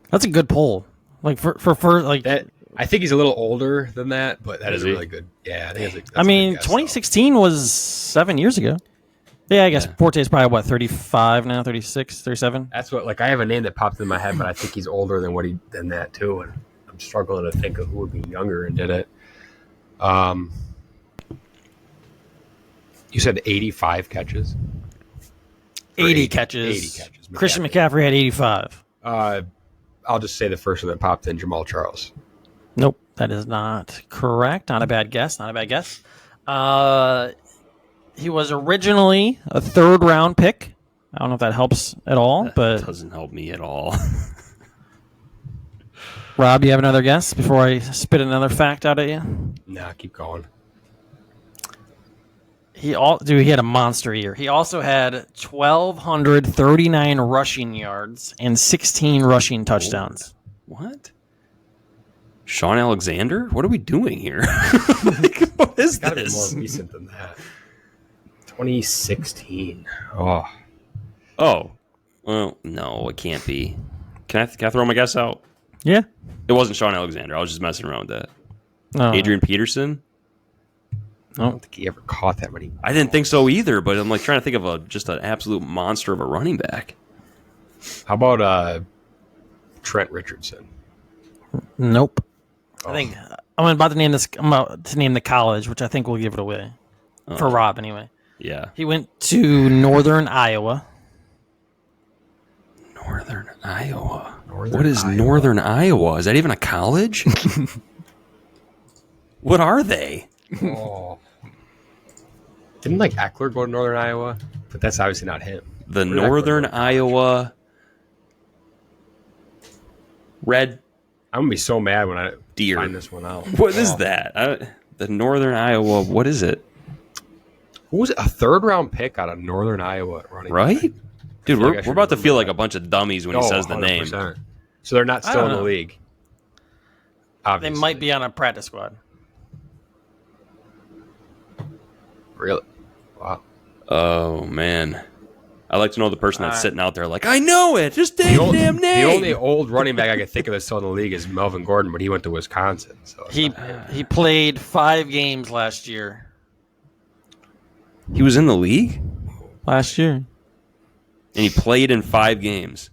That's a good poll. Like for like That I think he's a little older than that, but that Is is he? really good. Yeah, I think that's I mean, 2016 was 7 years ago. Yeah, I guess Forte is probably 35 now, 36, 37. That's what I have a name that popped in my head, but I think he's older than that too, and I'm struggling to think of who would be younger and did it. You said 85 catches. 80 catches. 80 catches. Christian McCaffrey had 85. I'll just say the first one that popped in, Jamal Charles. Nope, that is not correct. Not a bad guess. He was originally a third-round pick. I don't know if that helps at all, but Doesn't help me at all. Rob, you have another guess before I spit another fact out at you? Nah, keep going. He had a monster year. He also had 1,239 rushing yards and 16 rushing touchdowns. What? Sean Alexander? What are we doing here? What is Gotta be this? more recent than that. 2016. Oh, well, no, it can't be. Can I throw my guess out? Yeah. It wasn't Sean Alexander. I was just messing around with that. No. Adrian Peterson? I don't think he ever caught that many. I didn't think so either, but I'm like trying to think of just an absolute monster of a running back. How about Trent Richardson? Nope. Oh. I think I'm about to name this. I'm about to name the college, which I think will give it away for Rob anyway. Yeah. He went to Northern Iowa. Northern Iowa. What is Northern Iowa? Is that even a college? What are they? Oh. Didn't Eckler go to Northern Iowa? But that's obviously not him. The Where did Northern Eckler go? Iowa Red I'm gonna be so mad when I Deer. find this one out. What is that? The Northern Iowa. What is it? Who was it? A third-round pick out of Northern Iowa running Right? back? Dude, feel like I we're should about to feel remember like that. a bunch of dummies when he Oh, says the name. 100%. So they're not I still don't in the know. league. They Obviously. might be on a practice squad. Really? Wow. Oh man, I like to know the person that's sitting out there like, I know it. Just take the damn The name. only old running back I can think of that's still in the league is Melvin Gordon, but he went to Wisconsin. So it's He not- played 5 games last year. He was in the league Last year. and he played in 5 games.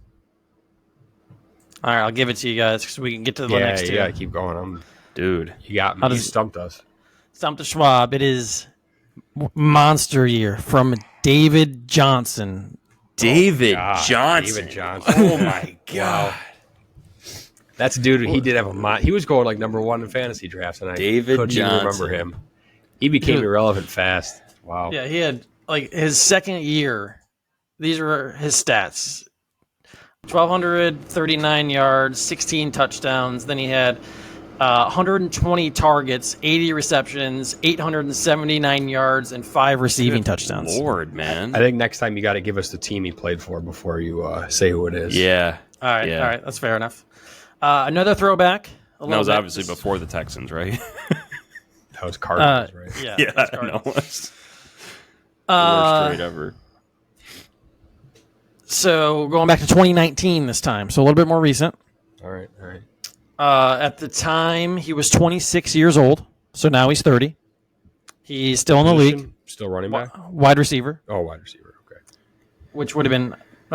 All right, I'll give it to you guys so we can get to the next two. Yeah, keep going. Dude, you got me. You stumped us. Stump to Schwab. It is monster year from David Johnson. David Johnson. Oh my god. That's a dude. He did have a he was going like number 1 in fantasy drafts, and I couldn't even remember him. He became irrelevant fast. Wow. Yeah, he had like his second year. These were his stats: 1,239 yards, 16 touchdowns. Then he had 120 targets, 80 receptions, 879 yards, and 5 receiving touchdowns. Lord, man. I think next time you got to give us the team he played for before you say who it is. Yeah. All right. That's fair enough. Another throwback. That was obviously before the Texans, right? That was Cardinals, right? Yeah, I know. Worst trade ever. So going back to 2019 this time, so a little bit more recent. All right. At the time, he was 26 years old, so now he's 30. He's still in the league. Still running back? Wide receiver. Oh, wide receiver. Okay. Which would have been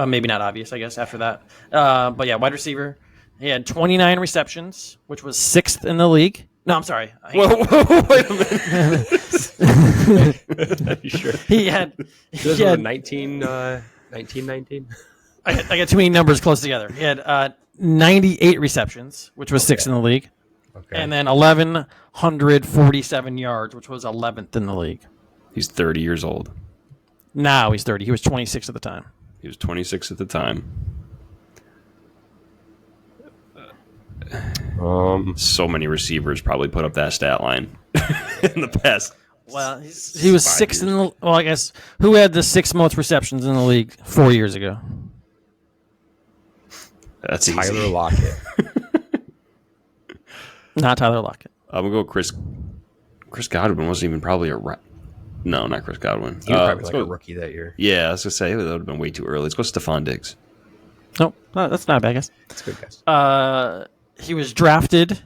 maybe not obvious, I guess, after that. But yeah, wide receiver. He had 29 receptions, which was 6th in the league. No, I'm sorry. Whoa, wait a minute. Sure. He had 1919. I got too many numbers close together. He had 98 receptions, which was 6th in the league. Okay. And then 1,147 yards, which was 11th in the league. He's 30 years old. Now he's 30. He was 26 at the time. He was 26 at the time. So many receivers probably put up that stat line in the past. Well, he was 6th in the. Well, I guess who had the 6th most receptions in the league 4 years ago? That's Tyler easy. Lockett. Not Tyler Lockett. I'm gonna go Chris Godwin wasn't even probably no, not Chris Godwin. He was probably a rookie that year. Yeah, I was gonna say that would have been way too early. Let's go Stephon Diggs. No, that's not a bad guess. That's a good guess. He was drafted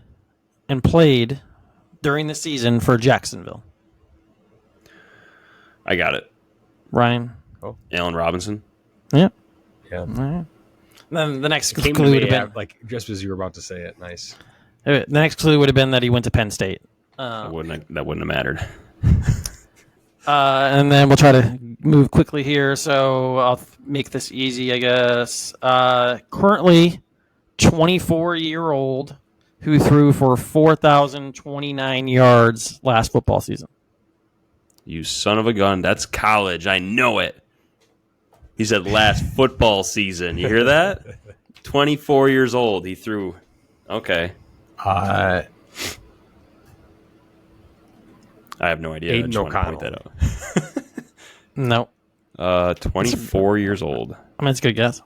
and played during the season for Jacksonville. I got it. Ryan. Allen Robinson. Yeah. Yeah. All right. Then the next Came clue to would me, have been like just as you were about to say it. Nice. the next clue would have been that he went to Penn State. That wouldn't have mattered. And then we'll try to move quickly here, so I'll make this easy, I guess. Currently, 24-year-old who threw for 4,029 yards last football season. You son of a gun. That's college. I know it. He said last football season. You hear that? 24 years old. He threw. Okay. I have no idea. Aiden O'Connell. No. 24 years old. I mean, it's a good guess.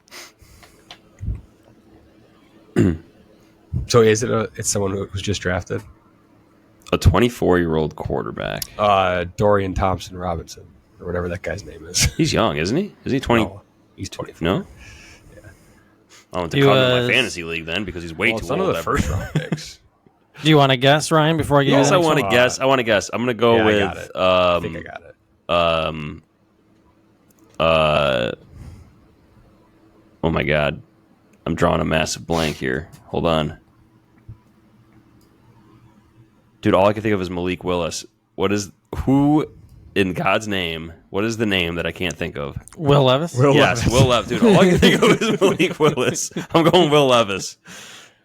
So is it it's someone who was just drafted? A 24-year-old quarterback. Dorian Thompson Robinson, or whatever that guy's name is. He's young, isn't he? Is he 20? No, he's 24. No? Yeah. I went to cut him in my fantasy league then because he's way too old. old. It's none of the first round picks. Do you want to guess, Ryan, before I give you the Yes, next I want to one? guess. I want to guess. I'm going to go with. I got it. I think I got it. Oh my God. I'm drawing a massive blank here. Hold on. Dude, all I can think of is Malik Willis. Who in God's name, what is the name that I can't think of? Will Levis? Will Levis. Dude, all I can think of is Malik Willis. I'm going Will Levis.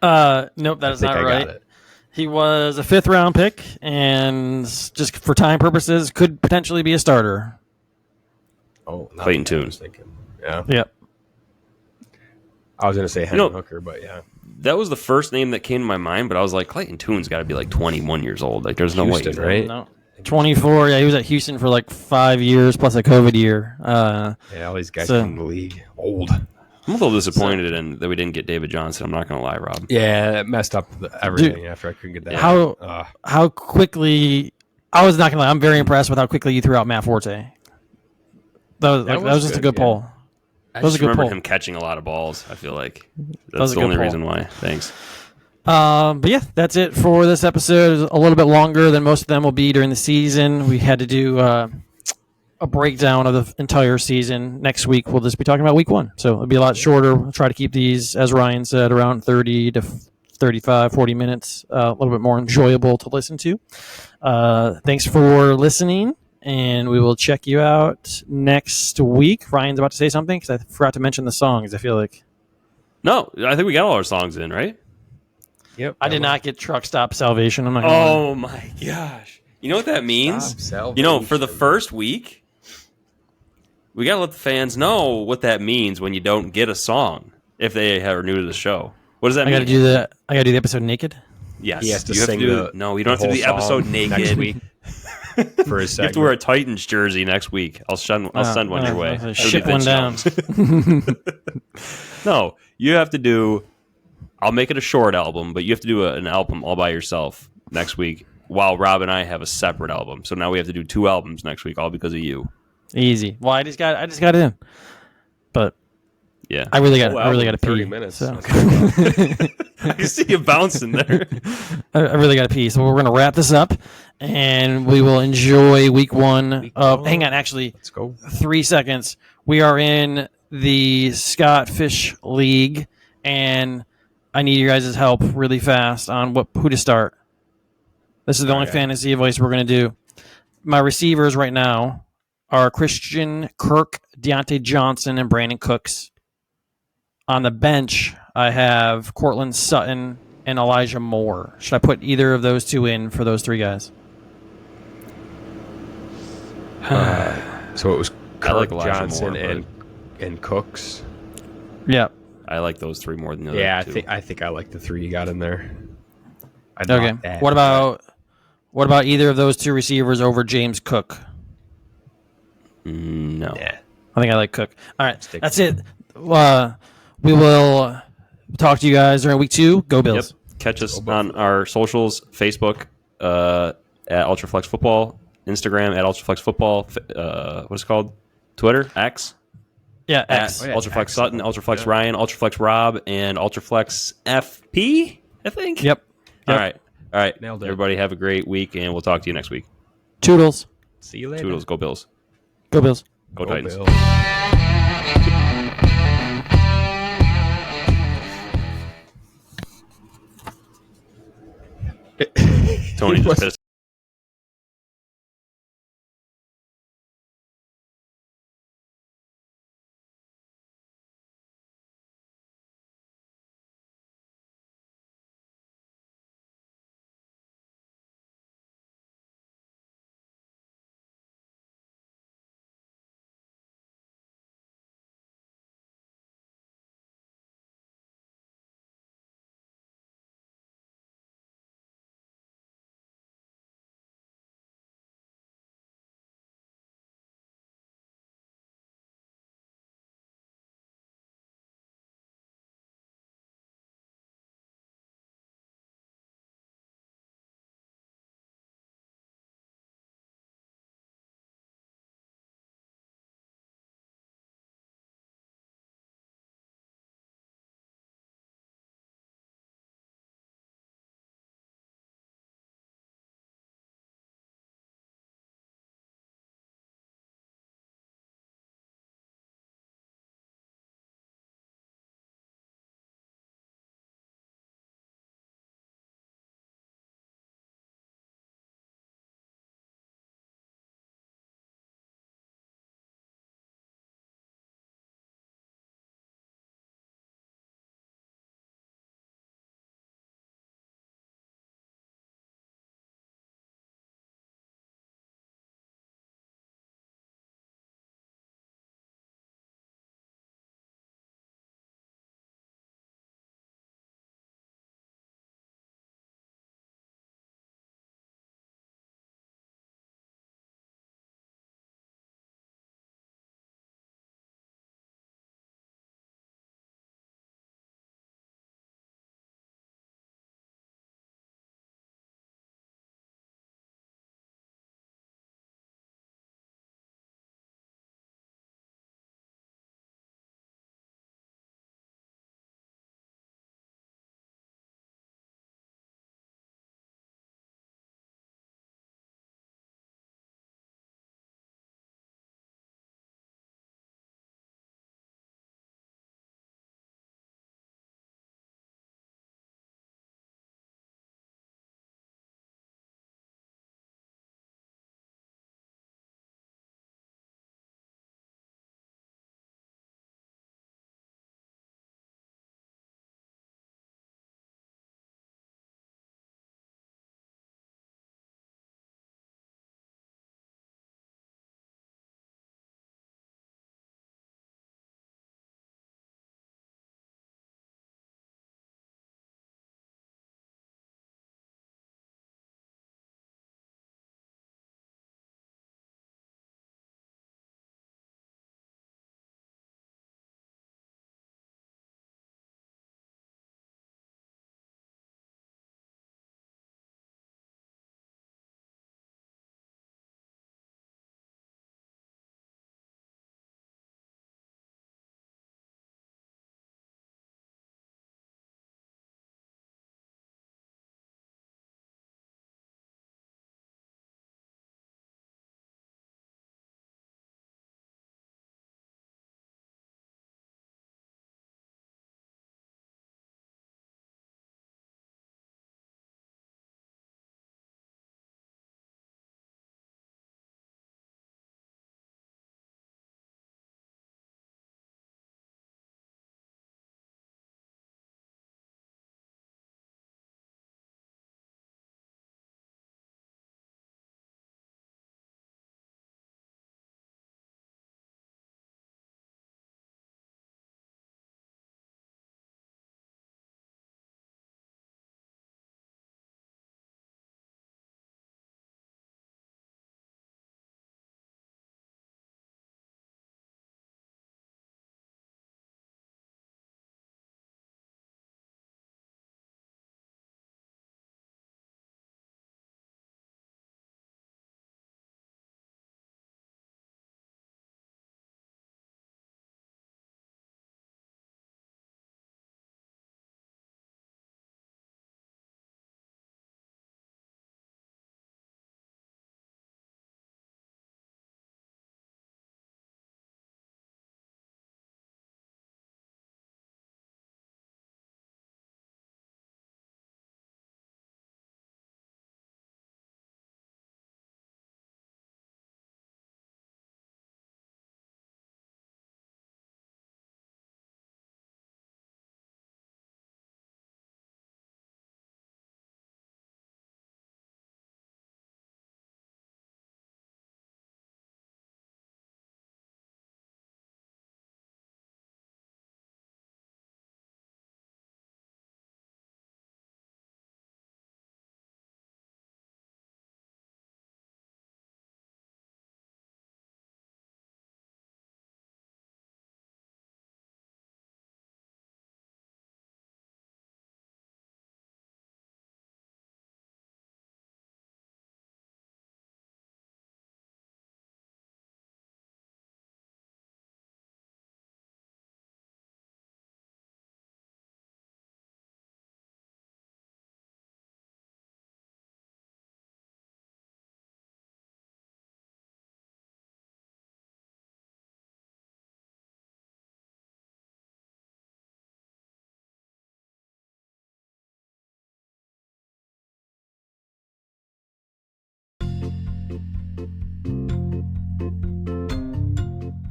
Nope, that is not right. He was a 5th-round pick, and just for time purposes, could potentially be a starter. Oh, Clayton Tune. Yeah. Yep. I was going to say Henry Hooker, but yeah. That was the first name that came to my mind, but I was like, Clayton Tune's got to be like 21 years old. Like, there's no Houston, way. Right? No. 24. Yeah, he was at Houston for like 5 years plus a COVID year. Yeah, all these guys from the league. Old. I'm a little disappointed that we didn't get David Johnson. I'm not going to lie, Rob. Yeah, it messed up everything after I couldn't get that. How quickly... I was not going to lie. I'm very impressed with how quickly you threw out Matt Forte. That was just a good poll. I just remember him catching a lot of balls. I feel like that's the only reason why. Thanks. But yeah, that's it for this episode. It's a little bit longer than most of them will be during the season. We had to do a breakdown of the entire season. Next week, we'll just be talking about week 1. So it'll be a lot shorter. We'll try to keep these, as Ryan said, around 30 to 35, 40 minutes, a little bit more enjoyable to listen to. Thanks for listening, and we will check you out next week. Ryan's about to say something because I forgot to mention the songs, I feel like. No, I think we got all our songs in, right? Yep. I did not get Truck Stop Salvation. I'm not gonna Oh my gosh. You know what that means? You know, for the first week, we got to let the fans know what that means when you don't get a song if they are new to the show. What does that mean? I got to do the episode naked. Yes. He has to you have sing to do, the no, you don't have to do the whole episode song naked. next week for his segment. You have to wear a Titans jersey next week. I'll send one your way. It'll Ship be one Vince down. Jones. No, you have to do. I'll make it a short album, but you have to do an album all by yourself next week, while Rob and I have a separate album. So now we have to do 2 albums next week, all because of you. Easy. Well, I just got it in, but Yeah, I really got to pee. 30 minutes. So. I can see you bouncing there. I really got to pee. So we're going to wrap this up, and we will enjoy week 1 of. Hang on, actually, Let's go. 3 seconds. We are in the Scott Fish League, and I need your guys' help really fast on who to start. This is the only fantasy advice we're going to do. My receivers right now are Christian Kirk, Deontay Johnson, and Brandon Cooks. On the bench, I have Cortland Sutton and Elijah Moore. Should I put either of those 2 in for those 3 guys? So it was Kirk, Elijah Johnson, Moore, and Cooks. Yeah. I like those 3 more than the other Yeah, 2. I think I like the 3 you got in there. Okay. What about either of those 2 receivers over James Cook? No. Yeah. I think I like Cook. All right, that's it. We will talk to you guys during week 2. Go Bills. Yep. Catch us on our socials: Facebook at Ultraflex Football, Instagram at Ultraflex Football. What's it called? Twitter, X. Yeah, At X. Ultraflex X. Sutton, Ultraflex Ryan, Ultraflex Rob, and Ultraflex FP. I think. Yep. All right. Nailed it. Everybody have a great week, and we'll talk to you next week. Toodles. See you later. Toodles. Go Bills. Go Bills. Go Titans. Bills. Tony just pissed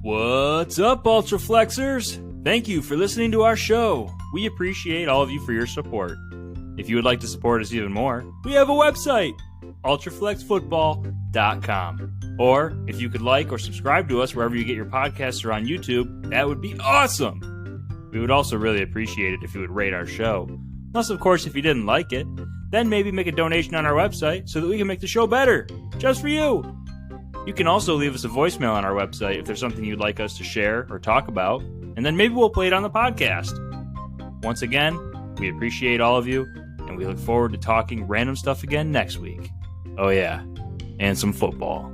What's up, Ultraflexers? Thank you for listening to our show. We appreciate all of you for your support. If you would like to support us even more, we have a website, ultraflexfootball.com. Or if you could like or subscribe to us wherever you get your podcasts or on YouTube, that would be awesome. We would also really appreciate it if you would rate our show. Plus, of course, if you didn't like it, then maybe make a donation on our website so that we can make the show better, just for you. You can also leave us a voicemail on our website if there's something you'd like us to share or talk about, and then maybe we'll play it on the podcast. Once again, we appreciate all of you, and we look forward to talking random stuff again next week. Oh yeah, and some football.